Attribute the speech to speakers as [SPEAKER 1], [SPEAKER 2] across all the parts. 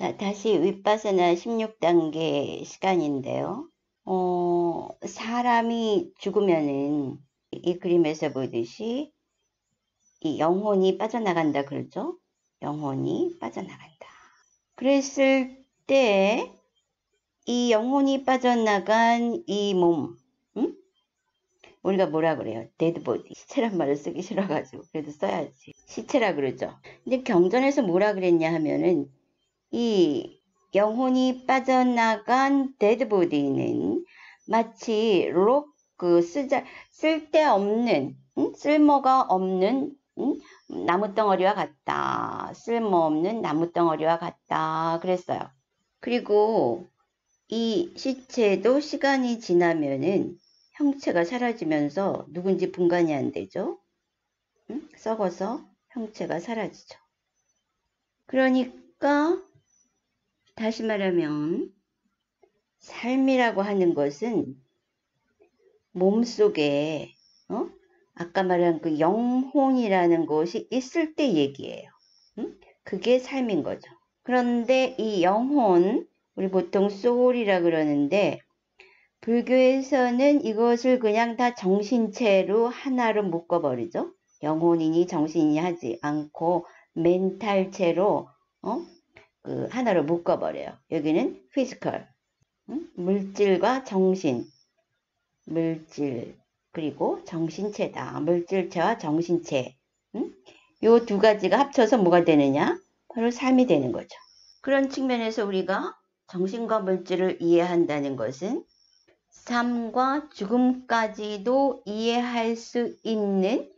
[SPEAKER 1] 자, 다시 윗바사나 16단계 시간인데요. 사람이 죽으면은 이 그림에서 보듯이 이 영혼이 빠져나간다 그러죠? 영혼이 빠져나간다. 그랬을 때 이 영혼이 빠져나간 이 몸, 응? 우리가 뭐라 그래요? 데드보디. 시체란 말을 쓰기 싫어가지고 그래도 써야지. 시체라 그러죠. 근데 경전에서 뭐라 그랬냐 하면은 이 영혼이 빠져나간 데드보디는 마치 쓸데없는, 쓸모가 없는 나무덩어리와 같다. 쓸모없는 나무덩어리와 같다. 그랬어요. 그리고 이 시체도 시간이 지나면은 형체가 사라지면서 누군지 분간이 안 되죠. 썩어서 형체가 사라지죠. 그러니까 다시 말하면 삶이라고 하는 것은 몸속에 아까 말한 그 영혼이라는 것이 있을 때 얘기예요. 그게 삶인 거죠. 그런데 이 영혼, 우리 보통 소울이라 그러는데 불교에서는 이것을 그냥 다 정신체로 하나로 묶어버리죠. 영혼이니 정신이니 하지 않고 멘탈체로 그 하나로 묶어버려요. 여기는 피지컬, 물질과 정신, 물질 그리고 정신체다. 물질체와 정신체. 요 두 가지가 합쳐서 뭐가 되느냐? 바로 삶이 되는 거죠. 그런 측면에서 우리가 정신과 물질을 이해한다는 것은 삶과 죽음까지도 이해할 수 있는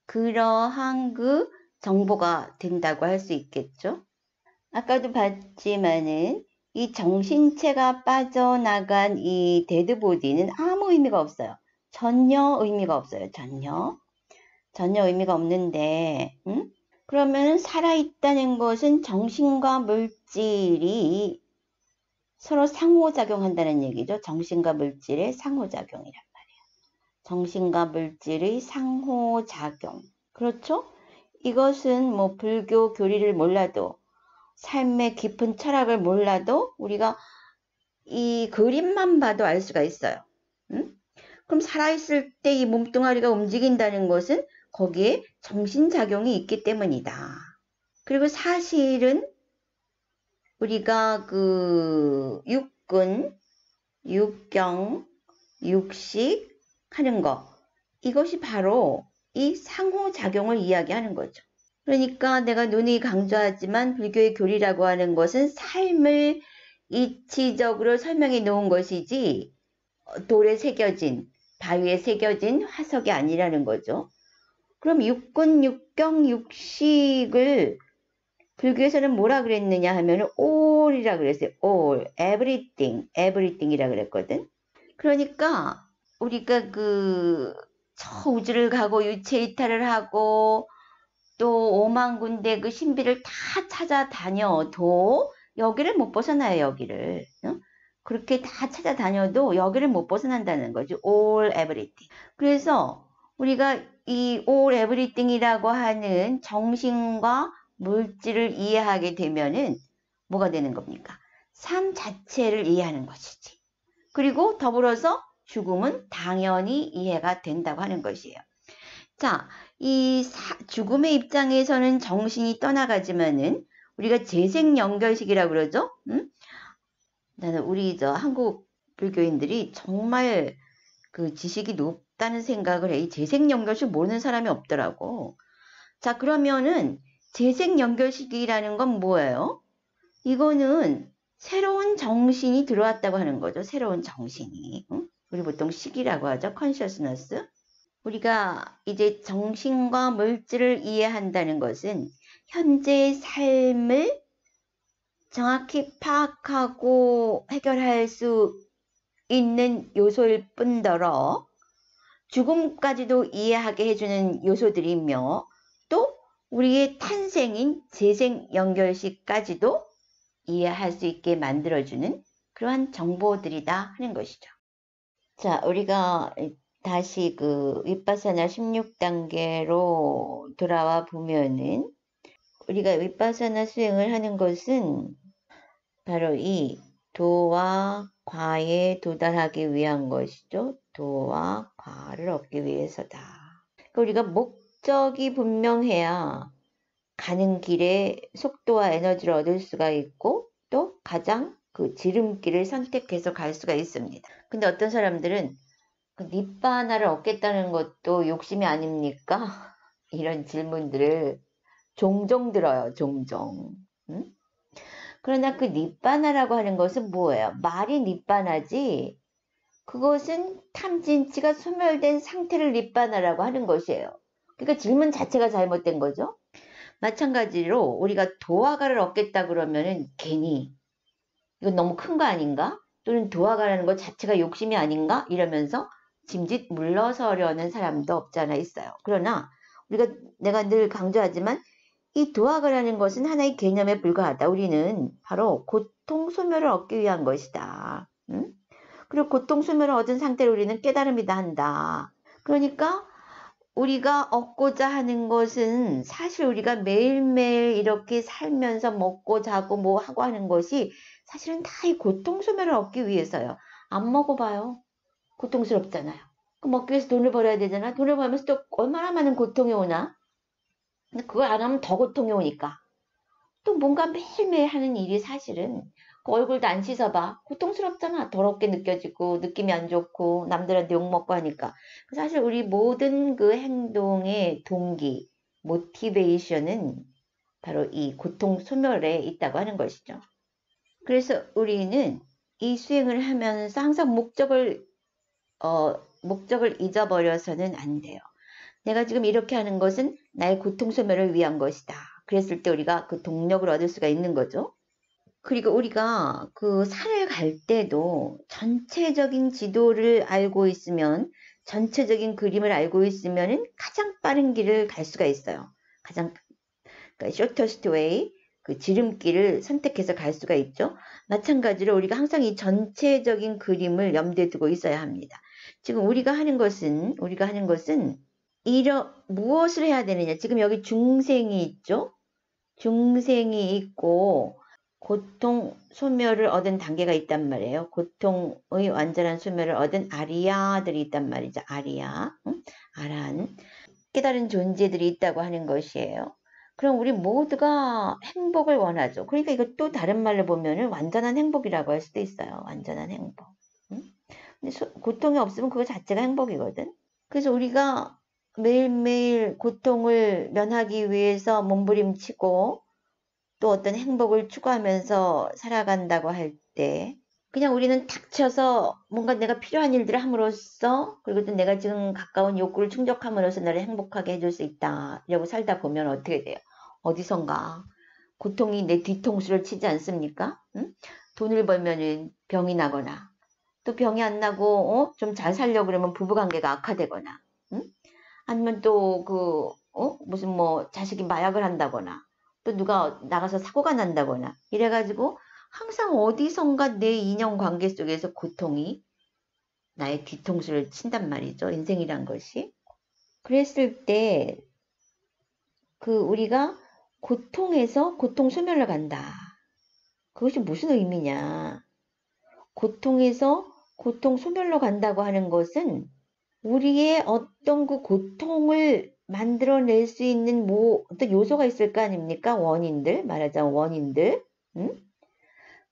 [SPEAKER 1] 그러한 그 정보가 된다고 할 수 있겠죠. 아까도 봤지만은 이 정신체가 빠져나간 이 데드보디는 아무 의미가 없어요. 전혀 의미가 없어요. 전혀 의미가 없는데 그러면 살아있다는 것은 정신과 물질이 서로 상호작용한다는 얘기죠. 정신과 물질의 상호작용이란 말이에요. 정신과 물질의 상호작용. 그렇죠? 이것은 뭐 불교 교리를 몰라도 삶의 깊은 철학을 몰라도 우리가 이 그림만 봐도 알 수가 있어요. 그럼 살아있을 때 이 몸뚱아리가 움직인다는 것은 거기에 정신작용이 있기 때문이다. 그리고 사실은 우리가 그 육근, 육경, 육식 하는 거 이것이 바로 이 상호작용을 이야기하는 거죠. 그러니까 내가 누누이 강조하지만 불교의 교리라고 하는 것은 삶을 이치적으로 설명해 놓은 것이지 돌에 새겨진, 바위에 새겨진 화석이 아니라는 거죠. 그럼 육근, 육경, 육식을 불교에서는 뭐라 그랬느냐 하면 all이라 그랬어요. all, everything이라 그랬거든. 그러니까 우리가 저 우주를 가고 유체 이탈을 하고 또 5만 군데 그 신비를 다 찾아다녀도 여기를 못 벗어나요. 여기를. 그렇게 다 찾아다녀도 여기를 못 벗어난다는 거죠. all, everything. 그래서 우리가 이 all, everything이라고 하는 정신과 물질을 이해하게 되면은 뭐가 되는 겁니까? 삶 자체를 이해하는 것이지. 그리고 더불어서 죽음은 당연히 이해가 된다고 하는 것이에요. 자, 이 죽음의 입장에서는 정신이 떠나가지만은 우리가 재생연결식이라고 그러죠? 나는 우리 한국 불교인들이 정말 그 지식이 높다는 생각을 해. 이 재생연결식 모르는 사람이 없더라고. 자, 그러면은 재생연결식이라는 건 뭐예요? 이거는 새로운 정신이 들어왔다고 하는 거죠. 새로운 정신이. 우리 보통 식이라고 하죠. consciousness. 우리가 이제 정신과 물질을 이해한다는 것은 현재의 삶을 정확히 파악하고 해결할 수 있는 요소일 뿐더러 죽음까지도 이해하게 해주는 요소들이며 또 우리의 탄생인 재생연결식까지도 이해할 수 있게 만들어주는 그러한 정보들이다 하는 것이죠. 자, 우리가 다시 윗바사나 16단계로 돌아와 보면은 우리가 윗바사나 수행을 하는 것은 바로 이 도와 과에 도달하기 위한 것이죠. 도와 과를 얻기 위해서다. 그러니까 우리가 목적이 분명해야 가는 길에 속도와 에너지를 얻을 수가 있고 또 가장 그 지름길을 선택해서 갈 수가 있습니다. 근데 어떤 사람들은 그 니바나를 얻겠다는 것도 욕심이 아닙니까? 이런 질문들을 종종 들어요. 종종. 응? 그러나 그 니바나라고 하는 것은 뭐예요? 말이 니바나지 그것은 탐진치가 소멸된 상태를 니바나라고 하는 것이에요. 그러니까 질문 자체가 잘못된 거죠. 마찬가지로 우리가 도화가를 얻겠다 그러면은 괜히 이건 너무 큰 거 아닌가? 또는 도화가라는 것 자체가 욕심이 아닌가? 이러면서 짐짓 물러서려는 사람도 없지 않아 있어요. 그러나 내가 늘 강조하지만 이 도화가라는 것은 하나의 개념에 불과하다. 우리는 바로 고통 소멸을 얻기 위한 것이다. 응? 그리고 고통 소멸을 얻은 상태로 우리는 깨달음이다 한다. 그러니까 우리가 얻고자 하는 것은 사실 우리가 매일매일 이렇게 살면서 먹고 자고 뭐 하고 하는 것이 사실은 다 이 고통 소멸을 얻기 위해서요. 안 먹어봐요. 고통스럽잖아요. 먹기 위해서 돈을 벌어야 되잖아. 돈을 벌면서 또 얼마나 많은 고통이 오나? 근데 그걸 안 하면 더 고통이 오니까. 또 뭔가 매일매일 하는 일이 사실은 그 얼굴도 안 씻어봐. 고통스럽잖아. 더럽게 느껴지고 느낌이 안 좋고 남들한테 욕먹고 하니까. 사실 우리 모든 그 행동의 동기, 모티베이션은 바로 이 고통 소멸에 있다고 하는 것이죠. 그래서 우리는 이 수행을 하면서 항상 목적을 잊어버려서는 안 돼요. 내가 지금 이렇게 하는 것은 나의 고통 소멸을 위한 것이다. 그랬을 때 우리가 그 동력을 얻을 수가 있는 거죠. 그리고 우리가 그 산을 갈 때도 전체적인 지도를 알고 있으면, 전체적인 그림을 알고 있으면 가장 빠른 길을 갈 수가 있어요. 가장 그러니까 shortest way, 그 지름길을 선택해서 갈 수가 있죠. 마찬가지로 우리가 항상 이 전체적인 그림을 염두에 두고 있어야 합니다. 지금 우리가 하는 것은 무엇을 해야 되느냐. 지금 여기 중생이 있죠. 중생이 있고 고통 소멸을 얻은 단계가 있단 말이에요. 고통의 완전한 소멸을 얻은 아리아들이 있단 말이죠. 아리아, 아란, 깨달은 존재들이 있다고 하는 것이에요. 그럼 우리 모두가 행복을 원하죠. 그러니까 이것도 다른 말로 보면은 완전한 행복이라고 할 수도 있어요. 완전한 행복. 근데 고통이 없으면 그거 자체가 행복이거든. 그래서 우리가 매일매일 고통을 면하기 위해서 몸부림치고 또 어떤 행복을 추구하면서 살아간다고 할 때 그냥 우리는 닥쳐서 뭔가 내가 필요한 일들을 함으로써 그리고 또 내가 지금 가까운 욕구를 충족함으로써 나를 행복하게 해줄 수 있다 이러고 살다 보면 어떻게 돼요? 어디선가 고통이 내 뒤통수를 치지 않습니까? 응? 돈을 벌면은 병이 나거나 또 병이 안 나고 좀 잘 살려고 그러면 부부관계가 악화되거나 응? 아니면 또 무슨 뭐 자식이 마약을 한다거나 또 누가 나가서 사고가 난다거나 이래가지고 항상 어디선가 내 인연관계 속에서 고통이 나의 뒤통수를 친단 말이죠. 인생이란 것이. 그랬을 때 우리가 고통에서 고통 소멸로 간다. 그것이 무슨 의미냐. 고통에서 고통 소멸로 간다고 하는 것은 우리의 어떤 그 고통을 만들어낼 수 있는 어떤 요소가 있을 거 아닙니까? 원인들, 말하자면 원인들. 응?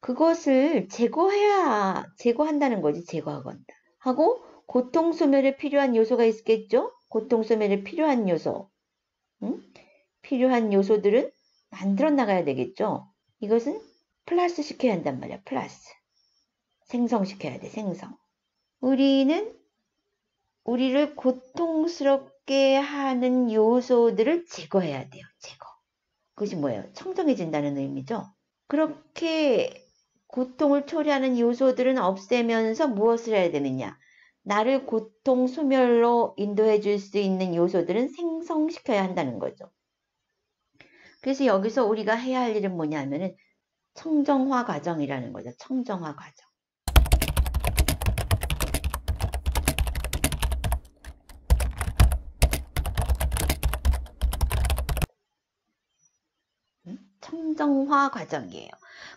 [SPEAKER 1] 그것을 제거한다는 거지, 제거하건다. 하고, 고통 소멸에 필요한 요소가 있겠죠? 고통 소멸에 필요한 요소. 응? 필요한 요소들은 만들어 나가야 되겠죠? 이것은 플러스 시켜야 한단 말이야, 플러스. 생성시켜야 돼, 생성. 우리를 고통스럽게 하는 요소들을 제거해야 돼요. 제거. 그것이 뭐예요? 청정해진다는 의미죠. 그렇게 고통을 초래하는 요소들은 없애면서 무엇을 해야 되느냐? 나를 고통 소멸로 인도해 줄 수 있는 요소들은 생성시켜야 한다는 거죠. 그래서 여기서 우리가 해야 할 일은 뭐냐면은 청정화 과정이라는 거죠. 청정화 과정. 청정화 과정이에요.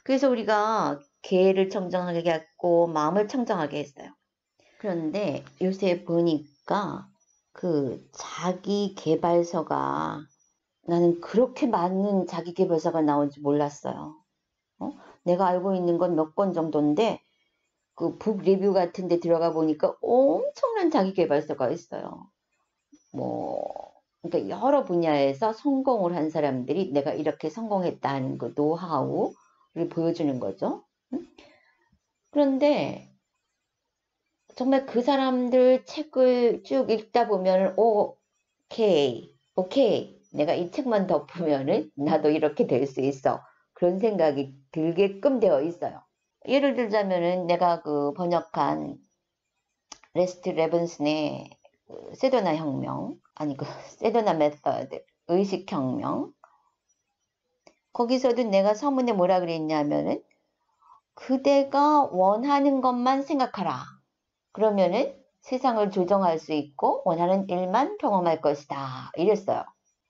[SPEAKER 1] 그래서 우리가 개를 청정하게 했고 마음을 청정하게 했어요. 그런데 요새 보니까 그 자기 개발서가 나는 그렇게 많은 자기 개발서가 나온지 몰랐어요. 내가 알고 있는 건 몇 권 정도인데 그 북 리뷰 같은 데 들어가 보니까 엄청난 자기 개발서가 있어요. 그러니까 여러 분야에서 성공을 한 사람들이 내가 이렇게 성공했다는 그 노하우를 보여주는 거죠. 그런데 정말 그 사람들 책을 쭉 읽다 보면 오케이 내가 이 책만 덮으면은 나도 이렇게 될 수 있어. 그런 생각이 들게끔 되어 있어요. 예를 들자면은 내가 그 번역한 레스트 레븐슨의 세도나 혁명, 세도나 메서드, 의식혁명. 거기서도 내가 서문에 뭐라 그랬냐면은 그대가 원하는 것만 생각하라. 그러면은 세상을 조정할 수 있고 원하는 일만 경험할 것이다. 이랬어요.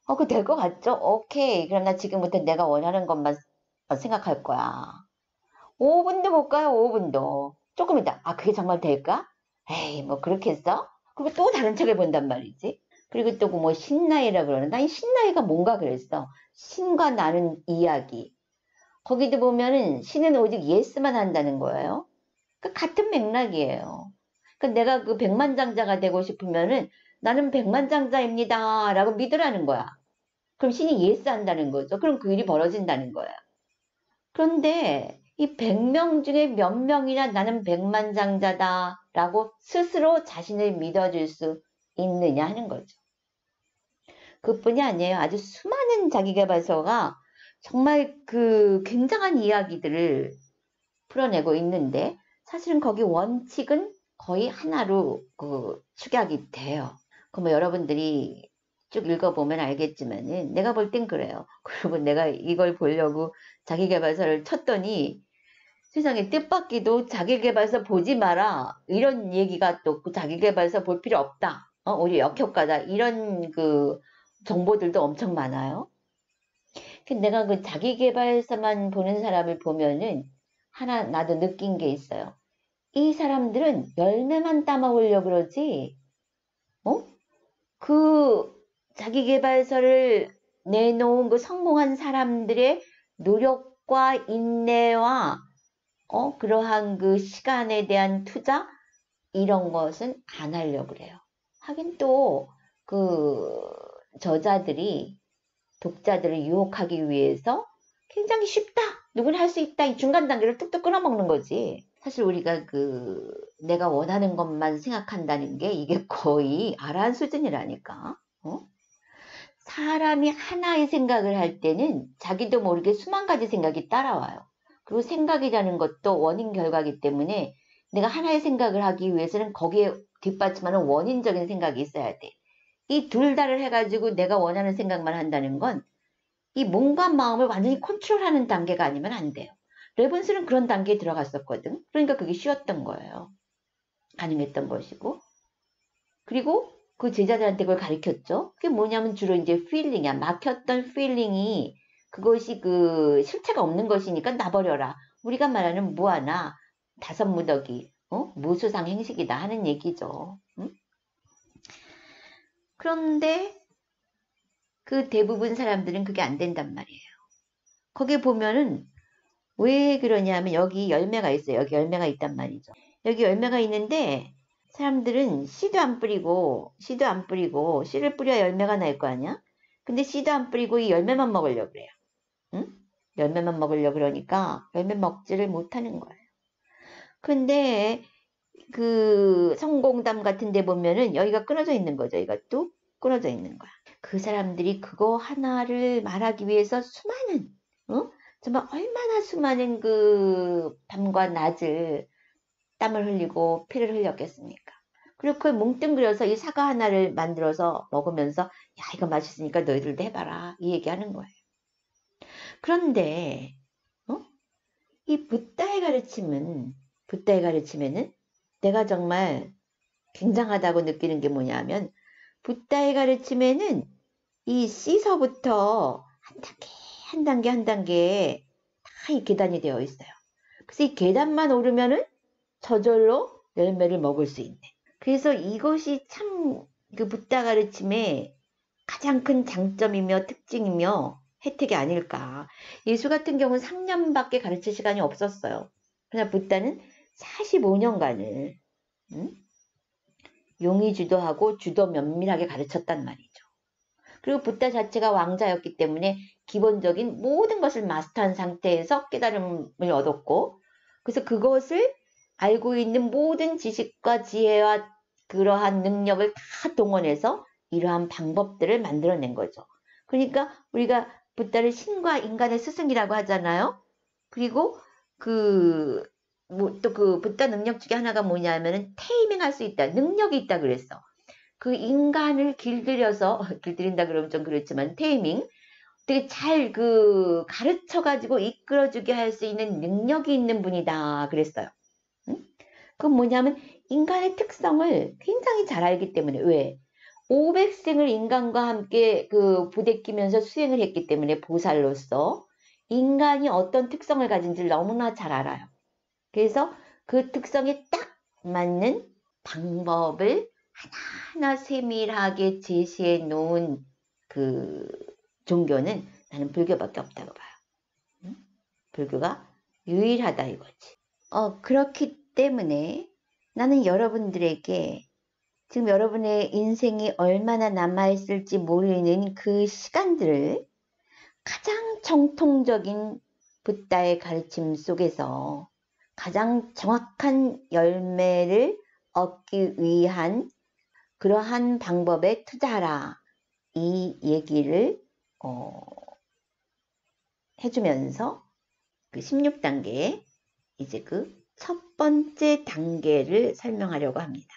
[SPEAKER 1] 그거 될 것 같죠? 오케이. 그럼 나 지금부터 내가 원하는 것만 생각할 거야. 5분도 못 가요, 5분도. 조금 있다. 그게 정말 될까? 에이, 뭐 그렇게 했어? 그리고 또 다른 책을 본단 말이지. 그리고 또 뭐 신나이라 그러는. 난 신나이가 뭔가 그랬어. 신과 나는 이야기. 거기도 보면은 신은 오직 예스만 한다는 거예요. 그러니까 같은 맥락이에요. 그러니까 내가 그 백만장자가 되고 싶으면은 나는 백만장자입니다. 라고 믿으라는 거야. 그럼 신이 예스 한다는 거죠. 그럼 그 일이 벌어진다는 거야. 그런데 이 100명 중에 몇 명이나 나는 백만장자다 라고 스스로 자신을 믿어줄 수 있느냐 하는 거죠. 그뿐이 아니에요. 아주 수많은 자기계발서가 정말 그 굉장한 이야기들을 풀어내고 있는데 사실은 거기 원칙은 거의 하나로 축약이 돼요. 그럼 여러분들이 쭉 읽어보면 알겠지만은 내가 볼 땐 그래요. 그리고 내가 이걸 보려고 자기계발서를 쳤더니 세상에 뜻밖기도 자기계발서 보지 마라 이런 얘기가 또 자기계발서 볼 필요 없다. 오히려 역효과다 이런 그 정보들도 엄청 많아요. 내가 그 자기계발서만 보는 사람을 보면은 하나 나도 느낀 게 있어요. 이 사람들은 열매만 따먹으려고 그러지, 그 자기계발서를 내놓은 그 성공한 사람들의 노력과 인내와 그러한 그 시간에 대한 투자 이런 것은 안 하려고 그래요. 하긴 또 그 저자들이 독자들을 유혹하기 위해서 굉장히 쉽다. 누구나 할 수 있다. 이 중간 단계를 뚝뚝 끊어먹는 거지. 사실 우리가 내가 원하는 것만 생각한다는 게 이게 거의 아라한 수준이라니까. 사람이 하나의 생각을 할 때는 자기도 모르게 수만 가지 생각이 따라와요. 그리고 생각이라는 것도 원인 결과이기 때문에 내가 하나의 생각을 하기 위해서는 거기에 뒷받침하는 원인적인 생각이 있어야 돼. 이 둘 다를 해가지고 내가 원하는 생각만 한다는 건 이 몸과 마음을 완전히 컨트롤하는 단계가 아니면 안 돼요. 레븐스는 그런 단계에 들어갔었거든. 그러니까 그게 쉬웠던 거예요. 가능했던 것이고. 그리고 그 제자들한테 그걸 가르쳤죠. 그게 뭐냐면 주로 이제 필링이야. 막혔던 필링이 그것이 그 실체가 없는 것이니까 놔버려라. 우리가 말하는 무아나 다섯 무더기, 무수상 행식이다 하는 얘기죠. 응? 그런데 그 대부분 사람들은 그게 안 된단 말이에요. 거기 보면은 왜 그러냐면 여기 열매가 있어요. 여기 열매가 있단 말이죠. 여기 열매가 있는데 사람들은 씨도 안 뿌리고 씨를 뿌려야 열매가 날 거 아니야? 근데 씨도 안 뿌리고 이 열매만 먹으려고 그래요. 응? 열매만 먹으려고 그러니까 열매 먹지를 못하는 거예요. 근데 그 성공담 같은 데 보면은 여기가 끊어져 있는 거죠. 여기가 뚝 끊어져 있는 거야. 그 사람들이 그거 하나를 말하기 위해서 수많은, 정말 얼마나 수많은 그 밤과 낮을 땀을 흘리고 피를 흘렸겠습니까? 그리고 그걸 뭉뚱그려서 이 사과 하나를 만들어서 먹으면서 야 이거 맛있으니까 너희들도 해봐라 이 얘기하는 거예요. 그런데 이 붓다의 가르침에는 내가 정말 굉장하다고 느끼는 게 뭐냐면 붓다의 가르침에는 이 씨서부터 한 단계 한 단계 이 계단이 되어 있어요. 그래서 이 계단만 오르면은 저절로 열매를 먹을 수 있네. 그래서 이것이 참 그 붓다 가르침의 가장 큰 장점이며 특징이며 혜택이 아닐까. 예수 같은 경우는 3년밖에 가르칠 시간이 없었어요. 그러나 붓다는 45년간을 용의 주도하고 주도 면밀하게 가르쳤단 말이죠. 그리고 붓다 자체가 왕자였기 때문에 기본적인 모든 것을 마스터한 상태에서 깨달음을 얻었고, 그래서 그것을 알고 있는 모든 지식과 지혜와 그러한 능력을 다 동원해서 이러한 방법들을 만들어낸 거죠. 그러니까 우리가 붓다를 신과 인간의 스승이라고 하잖아요. 그리고 또 그 붓다 능력 중에 하나가 뭐냐면은 테이밍 할 수 있다. 능력이 있다 그랬어. 그 인간을 길들인다 그러면 좀 그렇지만 테이밍, 되게 잘 가르쳐가지고 이끌어주게 할 수 있는 능력이 있는 분이다 그랬어요. 그건 뭐냐면 인간의 특성을 굉장히 잘 알기 때문에, 왜? 500생을 인간과 함께 부대끼면서 수행을 했기 때문에 보살로서 인간이 어떤 특성을 가진지를 너무나 잘 알아요. 그래서 그 특성에 딱 맞는 방법을 하나하나 세밀하게 제시해 놓은 그 종교는 나는 불교밖에 없다고 봐요. 불교가 유일하다 이거지. 그렇기 때문에 나는 여러분들에게 지금 여러분의 인생이 얼마나 남아있을지 모르는 그 시간들을 가장 정통적인 붓다의 가르침 속에서 가장 정확한 열매를 얻기 위한 그러한 방법에 투자하라. 이 얘기를 해주면서 그 16단계에 이제 그 첫 번째 단계를 설명하려고 합니다.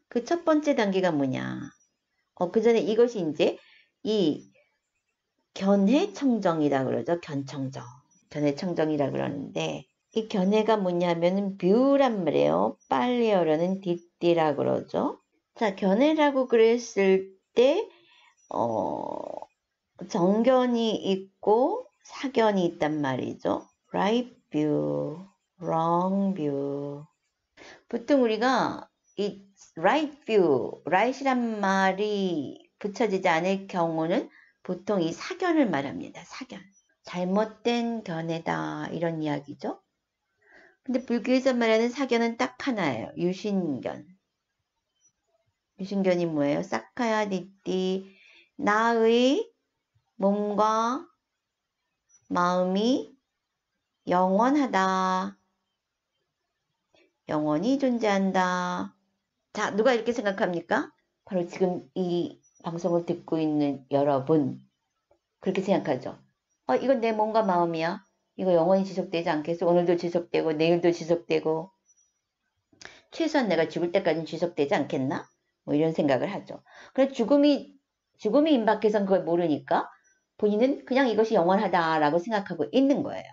[SPEAKER 1] 그 첫 번째 단계가 뭐냐? 그 전에 이것이 이제 이 견해청정이라 그러죠. 견해청정이라 그러는데, 이 견해가 뭐냐면은 뷰란 말이에요. 빨리어로는 뒷띠라 그러죠. 자, 견해라고 그랬을 때 정견이 있고 사견이 있단 말이죠. right view, wrong view. 보통 우리가 이 right view, right이란 말이 붙여지지 않을 경우는 보통 이 사견을 말합니다. 사견. 잘못된 견해다 이런 이야기죠. 근데 불교에서 말하는 사견은 딱 하나예요. 유신견. 유신견이 뭐예요? 사카야 디띠, 나의 몸과 마음이 영원하다. 영원히 존재한다. 자, 누가 이렇게 생각합니까? 바로 지금 이 방송을 듣고 있는 여러분. 그렇게 생각하죠. 이건 내 몸과 마음이야. 이거 영원히 지속되지 않겠어? 오늘도 지속되고 내일도 지속되고 최소한 내가 죽을 때까지는 지속되지 않겠나? 뭐 이런 생각을 하죠. 그래서 죽음이 임박해선 그걸 모르니까 본인은 그냥 이것이 영원하다라고 생각하고 있는 거예요.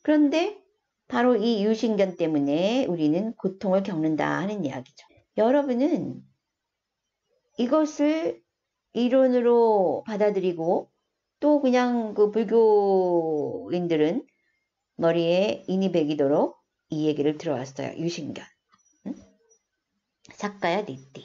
[SPEAKER 1] 그런데 바로 이 유신견 때문에 우리는 고통을 겪는다 하는 이야기죠. 여러분은 이것을 이론으로 받아들이고 또 그냥 그 불교인들은 머리에 인이 배기도록 이 얘기를 들어왔어요. 유신견. 사카야 디띠.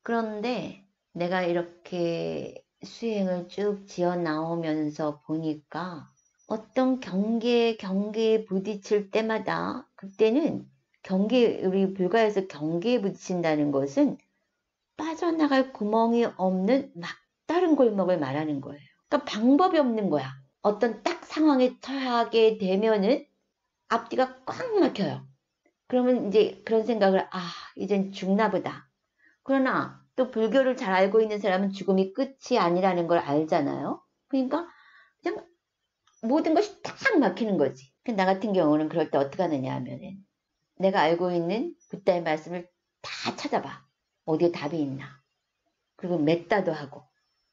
[SPEAKER 1] 그런데 내가 이렇게 수행을 쭉 지어 나오면서 보니까 어떤 경계에 부딪힐 때마다, 그때는 우리 불가에서 경계에 부딪힌다는 것은 빠져나갈 구멍이 없는 막다른 골목을 말하는 거예요. 그러니까 방법이 없는 거야. 어떤 딱 상황에 처하게 되면은 앞뒤가 꽉 막혀요. 그러면 이제 그런 생각을, 이젠 죽나 보다. 그러나 또 불교를 잘 알고 있는 사람은 죽음이 끝이 아니라는 걸 알잖아요. 그러니까 그냥 모든 것이 딱 막히는 거지. 나 같은 경우는 그럴 때 어떻게 하느냐 하면은 내가 알고 있는 붓다의 말씀을 다 찾아봐. 어디에 답이 있나. 그리고 맺다도 하고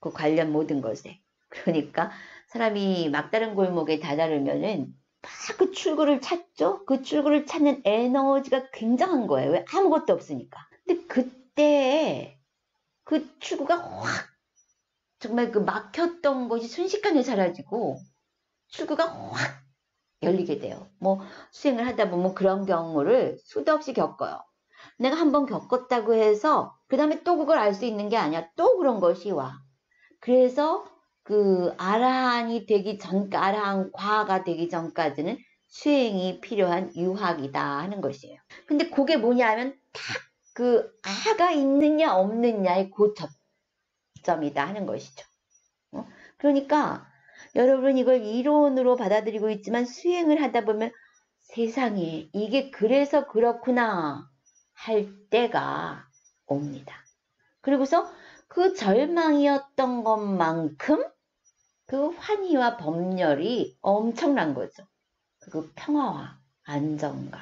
[SPEAKER 1] 그 관련 모든 것에. 그러니까 사람이 막다른 골목에 다다르면은 막 그 출구를 찾죠. 그 출구를 찾는 에너지가 굉장한 거예요. 왜? 아무것도 없으니까. 근데 그때 그 출구가 확 정말 그 막혔던 것이 순식간에 사라지고 출구가 확 열리게 돼요. 뭐 수행을 하다 보면 그런 경우를 수도 없이 겪어요. 내가 한번 겪었다고 해서 그 다음에 또 그걸 알 수 있는 게 아니야. 또 그런 것이 와. 그래서 그 아라한이 되기 전, 아라한 과가 되기 전까지는 수행이 필요한 유학이다 하는 것이에요. 근데 그게 뭐냐면 딱 그 아가 있느냐 없느냐의 고점이다 하는 것이죠. 그러니까 여러분 이걸 이론으로 받아들이고 있지만 수행을 하다 보면 세상에 이게 그래서 그렇구나 할 때가 옵니다. 그리고서 그 절망이었던 것만큼 그 환희와 법열이 엄청난 거죠. 그 평화와 안정감.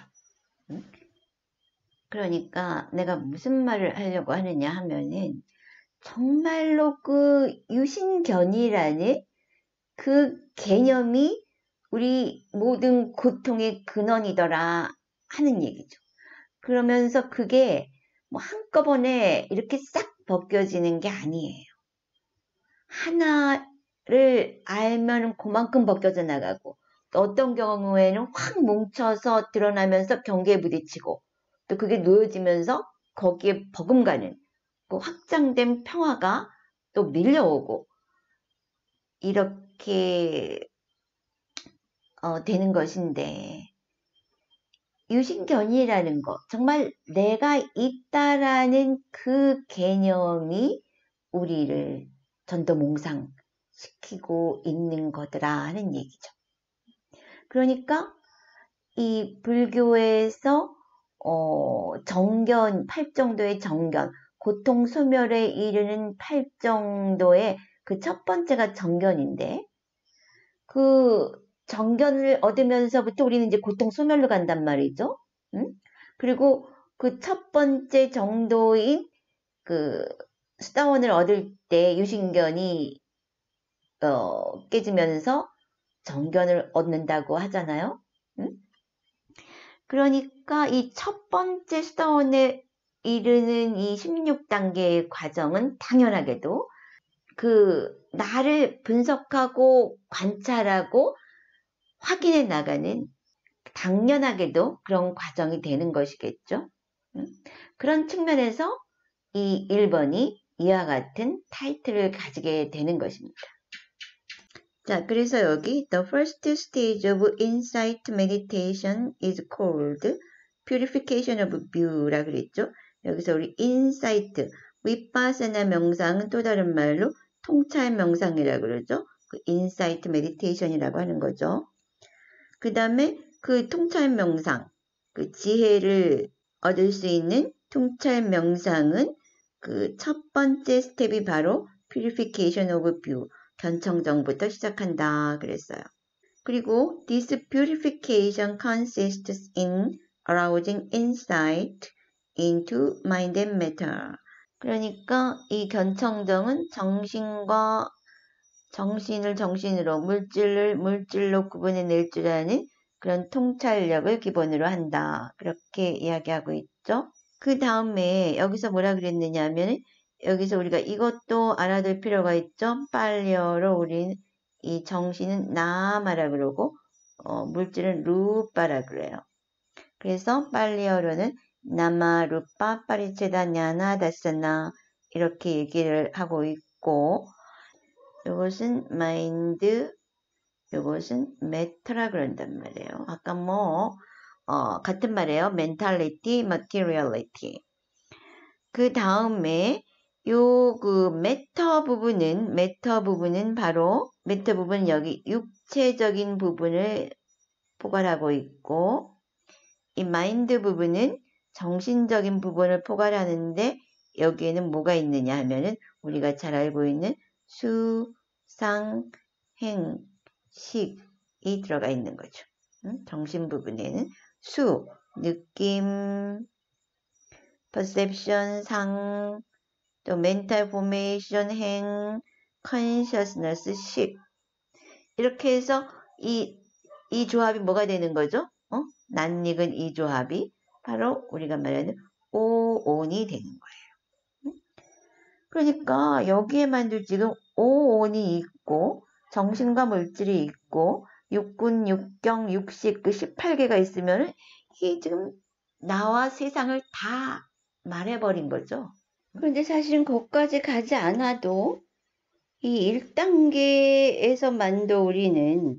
[SPEAKER 1] 그러니까 내가 무슨 말을 하려고 하느냐 하면은 정말로 그 유신견이라는 그 개념이 우리 모든 고통의 근원이더라 하는 얘기죠. 그러면서 그게 뭐 한꺼번에 이렇게 싹 벗겨지는 게 아니에요. 하나를 알면 그만큼 벗겨져 나가고 또 어떤 경우에는 확 뭉쳐서 드러나면서 경계에 부딪히고 또 그게 놓여지면서 거기에 버금가는 그 확장된 평화가 또 밀려오고 이렇게 되는 것인데 유신견이라는 거 정말 내가 있다라는 그 개념이 우리를 전도몽상시키고 있는 거더라 하는 얘기죠. 그러니까 이 불교에서 정견, 8정도의 정견, 고통 소멸에 이르는 8정도의 그 첫 번째가 정견인데 그 정견을 얻으면서부터 우리는 이제 고통 소멸로 간단 말이죠. 응? 그리고 그 첫 번째 정도인 그 수다원을 얻을 때 유신견이 깨지면서 정견을 얻는다고 하잖아요. 응? 그러니까 이 첫 번째 수다원에 이르는 이 16단계의 과정은 당연하게도 그 나를 분석하고 관찰하고 확인해 나가는 당연하게도 그런 과정이 되는 것이겠죠. 그런 측면에서 이 1번이 이와 같은 타이틀을 가지게 되는 것입니다. 자, 그래서 여기 The first stage of insight meditation is called purification of view라 그랬죠. 여기서 우리 insight, 위파사나 명상은 또 다른 말로 통찰 명상이라고 그러죠. 그 insight meditation이라고 하는 거죠. 그 다음에 그 통찰 명상, 그 지혜를 얻을 수 있는 통찰 명상은 그 첫 번째 스텝이 바로 purification of view, 견청정부터 시작한다 그랬어요. 그리고 this purification consists in arousing insight into mind and matter. 그러니까 이 견청정은 정신을 정신으로, 물질을 물질로 구분해낼 줄 아는 그런 통찰력을 기본으로 한다. 그렇게 이야기하고 있죠. 그 다음에 여기서 뭐라 그랬느냐 하면 여기서 우리가 이것도 알아둘 필요가 있죠. 빨리어로 우리는 이 정신은 나마라 그러고 물질은 루빠라 그래요. 그래서 빨리어로는 나마 루빠 파리체다 냐나 다사나 이렇게 얘기를 하고 있고 이것은 마인드, 이것은 매터라 그런단 말이에요. 아까 같은 말이에요. mentality, materiality. 그 다음에 메터 부분은 바로, 메터 부분은 여기 육체적인 부분을 포괄하고 있고, 이 마인드 부분은 정신적인 부분을 포괄하는데, 여기에는 뭐가 있느냐 하면은, 우리가 잘 알고 있는 수, 상, 행, 식이 들어가 있는 거죠. 정신 부분에는 수, 느낌, perception, 상, 또 mental formation, 행, consciousness, 식. 이렇게 해서 이 조합이 뭐가 되는 거죠? 낯익은 이 조합이 바로 우리가 말하는 오온이 되는 거예요. 그러니까 여기에만도 지금 오온이 있고 정신과 물질이 있고 육군, 육경, 육식 그 18개가 있으면 이게 지금 나와 세상을 다 말해버린 거죠. 그런데 사실은 거기까지 가지 않아도 이 1단계에서만도 우리는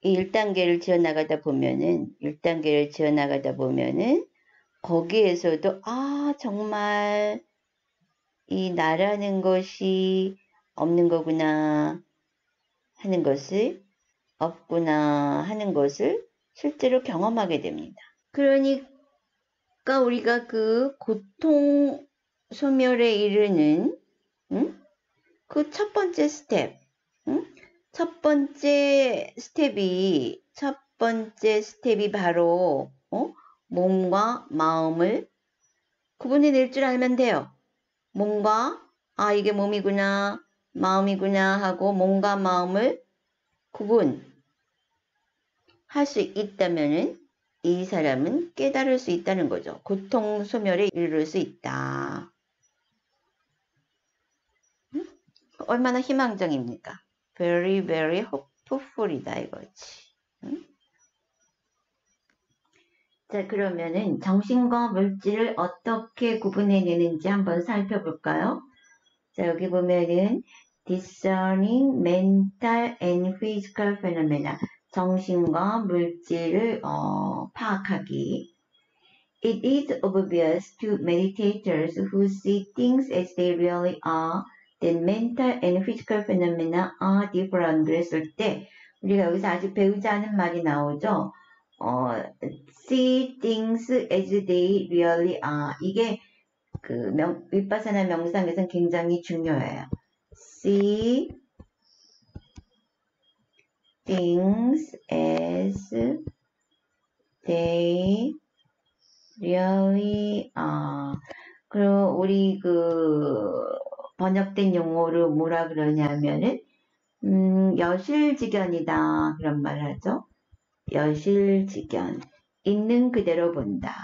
[SPEAKER 1] 이 1단계를 지어나가다 보면은 거기에서도 정말 이 나라는 것이 없는 거구나 하는 것을 없구나 하는 것을 실제로 경험하게 됩니다. 그러니까 우리가 그 고통 소멸에 이르는 그 첫 번째 스텝, 첫 번째 스텝이 바로 몸과 마음을 구분해낼 줄 알면 돼요. 몸과 이게 몸이구나 마음이구나 하고 몸과 마음을 구분할 수 있다면은 이 사람은 깨달을 수 있다는 거죠. 고통 소멸에 이를 수 있다. 얼마나 희망적입니까? Very, very hopeful이다 이거지. 자, 그러면은 정신과 물질을 어떻게 구분해내는지 한번 살펴볼까요? 자, 여기 보면은 discerning mental and physical phenomena. 정신과 물질을 파악하기. It is obvious to meditators who see things as they really are that mental and physical phenomena are different. 그랬을 때 우리가 여기서 아직 배우지 않은 말이 나오죠. see things as they really are. 이게 그 윗바사나 명상에서는 굉장히 중요해요. See things as they really are. 그리고 우리 그 번역된 용어로 뭐라 그러냐면은 여실직견이다 그런 말 하죠. 여실직견. 있는 그대로 본다.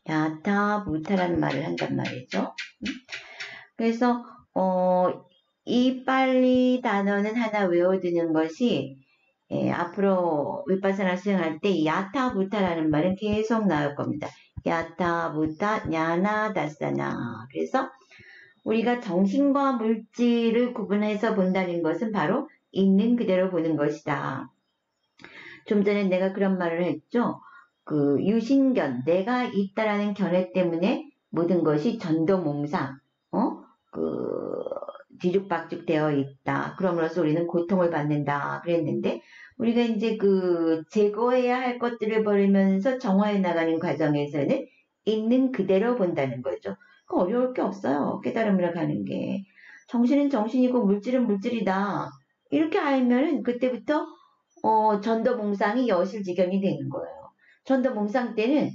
[SPEAKER 1] 야타부타라는 말을 한단 말이죠. 그래서 이 빨리 단어는 하나 외워두는 것이 앞으로 윗바사나 수행할 때 야타부타라는 말은 계속 나올 겁니다. 야타부타 냐나다사나. 그래서 우리가 정신과 물질을 구분해서 본다는 것은 바로 있는 그대로 보는 것이다. 좀 전에 내가 그런 말을 했죠. 그 유신견, 내가 있다라는 견해 때문에 모든 것이 전도몽상, 뒤죽박죽 되어 있다. 그럼으로써 우리는 고통을 받는다. 그랬는데, 우리가 이제 그 제거해야 할 것들을 버리면서 정화해 나가는 과정에서는 있는 그대로 본다는 거죠. 어려울 게 없어요. 깨달음을 가는 게. 정신은 정신이고 물질은 물질이다. 이렇게 알면은 그때부터 전도몽상이 여실직견이 되는 거예요. 전도몽상 때는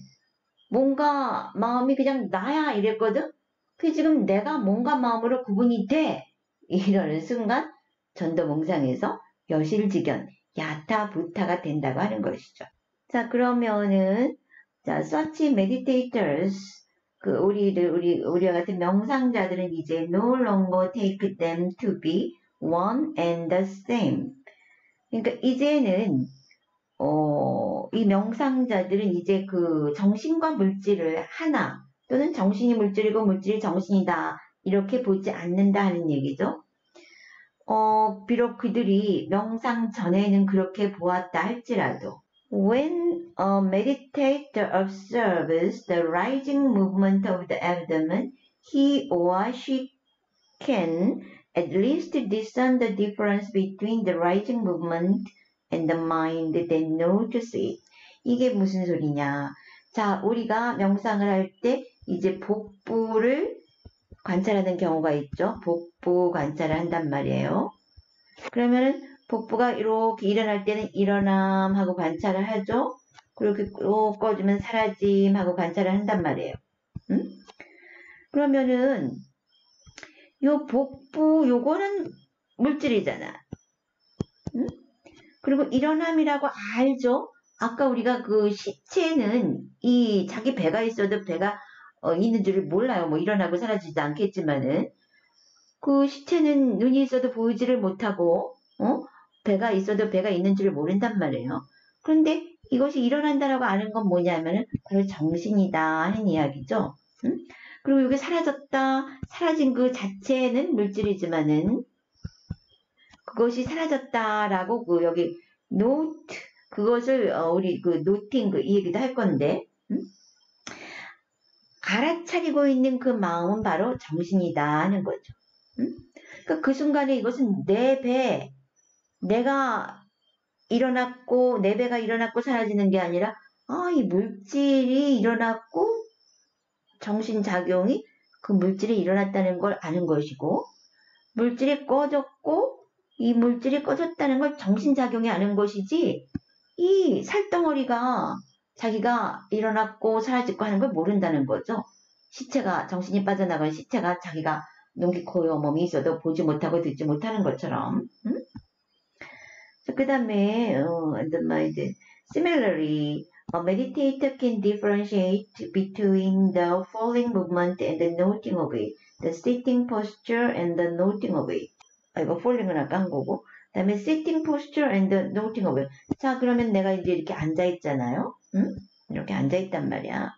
[SPEAKER 1] 몸과 마음이 그냥 나야 이랬거든? 그 지금 내가 몸과 마음으로 구분이 돼. 이러는 순간 전도몽상에서 여실직견, 야타부타가 된다고 하는 것이죠. 자, 그러면은 자, such meditators 우리와 같은 명상자들은 이제 no longer take them to be one and the same. 그러니까 이제는 이 명상자들은 이제 그 정신과 물질을 하나 또는 정신이 물질이고 물질이 정신이다 이렇게 보지 않는다 하는 얘기죠. 비록 그들이 명상 전에는 그렇게 보았다 할지라도 When a meditator observes the rising movement of the abdomen, he or she can at least discern the difference between the rising movement and the mind that notices it. 이게 무슨 소리냐. 자, 우리가 명상을 할 때 이제 복부를 관찰하는 경우가 있죠. 복부 관찰을 한단 말이에요. 그러면은 복부가 이렇게 일어날 때는 일어남 하고 관찰을 하죠. 그리고 꺼지면 사라짐 하고 관찰을 한단 말이에요. 그러면은 요 복부 요거는 물질이잖아. 그리고 일어남이라고 알죠. 아까 우리가 그 시체는 이 자기 배가 있어도 배가 있는 줄을 몰라요. 뭐 일어나고 사라지지도 않겠지만은 그 시체는 눈이 있어도 보이지를 못하고 배가 있어도 배가 있는 줄을 모른단 말이에요. 그런데 이것이 일어난다라고 아는 건 뭐냐면은 바로 정신이다 하는 이야기죠. 그리고 이게 사라졌다, 사라진 그 자체는 물질이지만은 그것이 사라졌다라고 그 여기 노트 그것을 우리 그 노팅 이 얘기도 할 건데 알아차리고 있는 그 마음은 바로 정신이다 하는 거죠. 그러니까 그 순간에 이것은 내 배, 내가 일어났고 내 배가 일어났고 사라지는 게 아니라 이 물질이 일어났고 정신작용이 그 물질이 일어났다는 걸 아는 것이고 물질이 꺼졌고 이 물질이 꺼졌다는 걸 정신작용이 아는 것이지 이 살덩어리가 자기가 일어났고 사라지고 하는 걸 모른다는 거죠. 시체가 정신이 빠져나간 시체가 자기가 눈기 코요 몸이 있어도 보지 못하고 듣지 못하는 것처럼 그 다음에 the mind similarly a meditator can differentiate between the falling movement and the noting of it, the sitting posture and the noting of it. 이거 falling은 아까 한 거고 그 다음에 sitting posture and the noting of it. 자 그러면 내가 이제 이렇게 앉아있잖아요. 이렇게 앉아있단 말이야.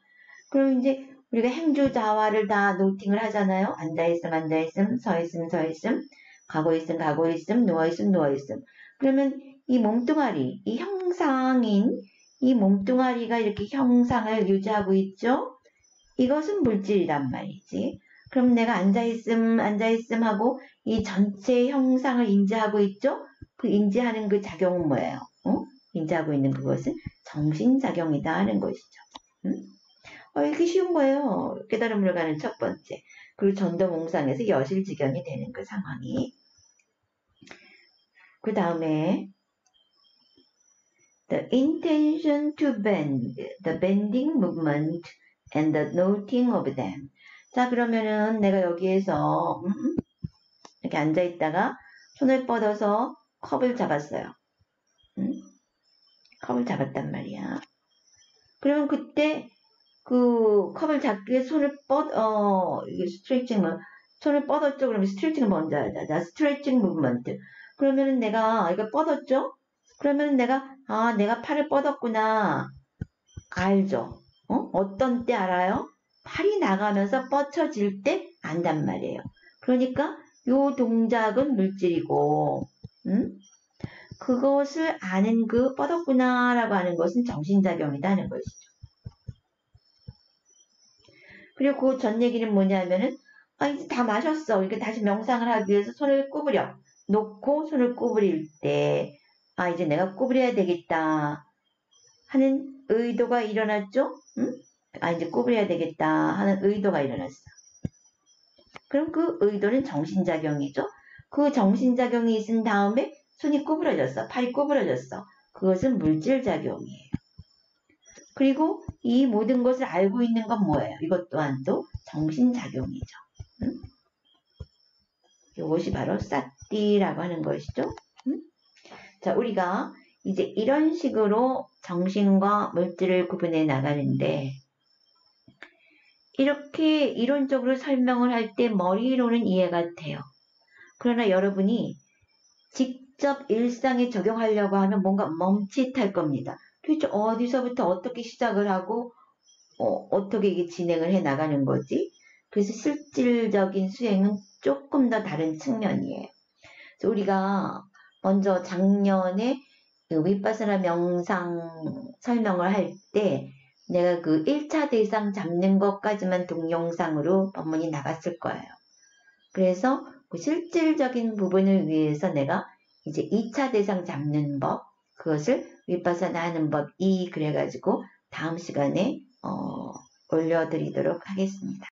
[SPEAKER 1] 그럼 이제 우리가 행주자화를 다 노팅을 하잖아요. 앉아있음 앉아있음 서있음 서있음 가고 있음 가고 있음 누워있음 누워있음. 그러면 이 몸뚱아리 이 형상인 이 몸뚱아리가 이렇게 형상을 유지하고 있죠. 이것은 물질이란 말이지. 그럼 내가 앉아있음 앉아있음 하고 이 전체 형상을 인지하고 있죠. 그 인지하는 그 작용은 뭐예요? 인지하고 있는 그것은 정신작용이다 하는 것이죠. 이게 쉬운 거예요. 깨달음으로 가는 첫 번째. 그리고 전도몽상에서 여실지경이 되는 그 상황이. 그 다음에 the intention to bend, the bending movement and the noting of them. 자 그러면은 내가 여기에서 이렇게 앉아있다가 손을 뻗어서 컵을 잡았어요. 컵을 잡았단 말이야. 그러면 그때 그 컵을 잡기 위해 손을 이게 스트레칭 손을 뻗었죠. 그러면 스트레칭을 먼저 하자. 자, 스트레칭 무브먼트. 그러면은 내가 이거 뻗었죠. 그러면 내가 내가 팔을 뻗었구나. 알죠. 어떤 때 알아요? 팔이 나가면서 뻗쳐질 때 안단 말이에요. 그러니까 요 동작은 물질이고 그것을 아는 그 뻗었구나 라고 하는 것은 정신작용이다 하는 것이죠. 그리고 그 전 얘기는 뭐냐면은 이제 다 마셨어. 이렇게 다시 명상을 하기 위해서 손을 구부려 놓고 손을 구부릴 때 이제 내가 구부려야 되겠다 하는 의도가 일어났죠. 이제 구부려야 되겠다 하는 의도가 일어났어. 그럼 그 의도는 정신작용이죠. 그 정신작용이 있은 다음에 손이 구부러졌어. 팔이 구부러졌어. 그것은 물질작용이에요. 그리고 이 모든 것을 알고 있는 건 뭐예요? 이것 또한도 정신작용이죠. 이것이 바로 사띠라고 하는 것이죠. 자, 우리가 이제 이런 식으로 정신과 물질을 구분해 나가는데 이렇게 이론적으로 설명을 할 때 머리로는 이해가 돼요. 그러나 여러분이 직접 일상에 적용하려고 하면 뭔가 멈칫할 겁니다. 도대체 어디서부터 어떻게 시작을 하고 어떻게 이게 진행을 해 나가는 거지? 그래서 실질적인 수행은 조금 더 다른 측면이에요. 그래서 우리가 먼저 작년에 그 윗바사나 명상 설명을 할 때 내가 그 1차 대상 잡는 것까지만 동영상으로 법문이 나갔을 거예요. 그래서 그 실질적인 부분을 위해서 내가 이제 2차 대상 잡는 법, 그것을 윗바사나 하는 법 2 그래가지고 다음 시간에 올려드리도록 하겠습니다.